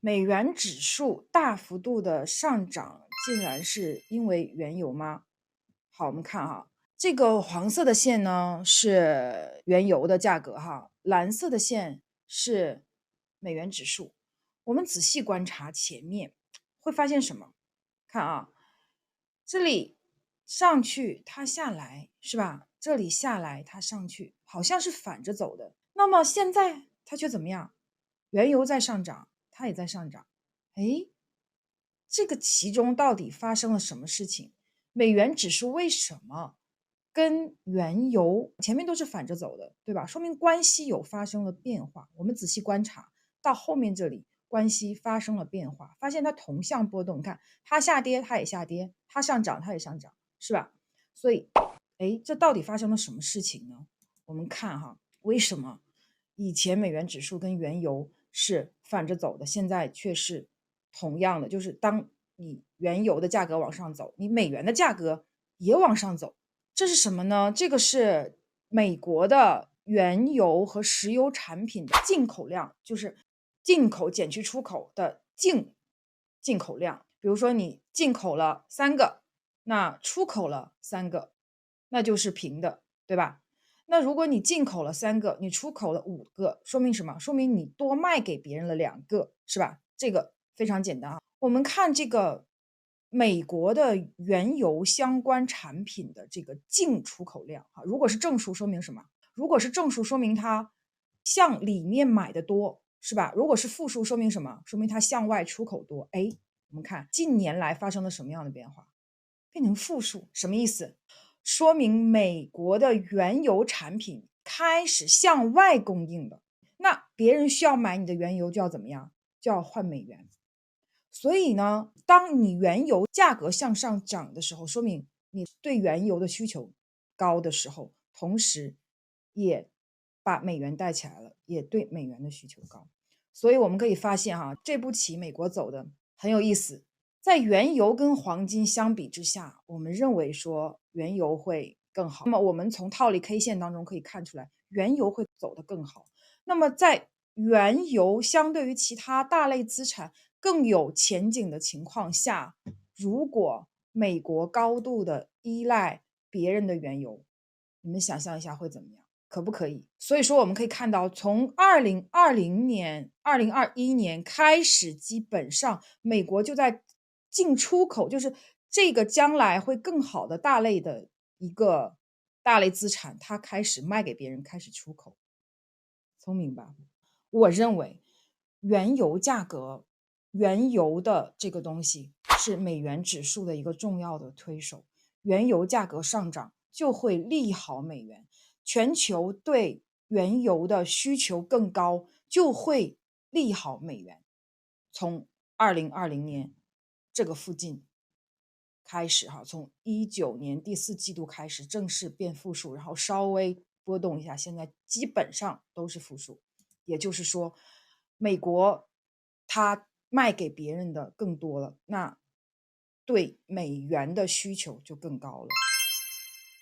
美元指数大幅度的上涨，竟然是因为原油吗？好，我们看哈，这个黄色的线呢是原油的价格哈，蓝色的线是美元指数。我们仔细观察前面，会发现什么？看啊，这里上去它下来是吧？这里下来它上去，好像是反着走的。那么现在它却怎么样？原油在上涨，它也在上涨。诶，这个其中到底发生了什么事情？美元指数为什么跟原油前面都是反着走的，对吧？说明关系有发生了变化。我们仔细观察到后面这里，关系发生了变化，发现它同向波动，看它下跌，它也下跌；它上涨，它也上涨，是吧？所以，哎，这到底发生了什么事情呢？我们看哈，为什么以前美元指数跟原油是反着走的，现在却是同样的，就是当你原油的价格往上走，你美元的价格也往上走，这是什么呢？这个是美国的原油和石油产品的进口量，就是进口减去出口的进口量。比如说你进口了3个，那出口了3个，那就是平的，对吧？那如果你进口了3个，你出口了5个，说明什么？说明你多卖给别人了2个，是吧？这个非常简单啊。我们看这个美国的原油相关产品的这个净出口量啊，如果是正数，说明什么？如果是正数，说明它向里面买的多，是吧？如果是负数，说明什么？说明它向外出口多。哎，我们看近年来发生了什么样的变化？变成负数，什么意思？说明美国的原油产品开始向外供应了。那别人需要买你的原油，就要怎么样？就要换美元。所以呢，当你原油价格向上涨的时候，说明你对原油的需求高的时候，同时也把美元带起来了，也对美元的需求高。所以我们可以发现哈，这步棋美国走的很有意思。在原油跟黄金相比之下，我们认为说原油会更好。那么我们从套利 K 线当中可以看出来，原油会走得更好。那么在原油相对于其他大类资产更有前景的情况下，如果美国高度的依赖别人的原油，你们想象一下会怎么样？可不可以？所以说我们可以看到，从2020年、2021年开始，基本上美国就在进出口，就是这个将来会更好的大类的一个大类资产，它开始卖给别人，开始出口。聪明吧？我认为原油价格、原油的这个东西是美元指数的一个重要的推手。原油价格上涨就会利好美元，全球对原油的需求更高，就会利好美元。从2020年这个附近开始哈，从19年第4季度开始正式变负数，然后稍微波动一下，现在基本上都是负数。也就是说，美国它卖给别人的更多了，那对美元的需求就更高了。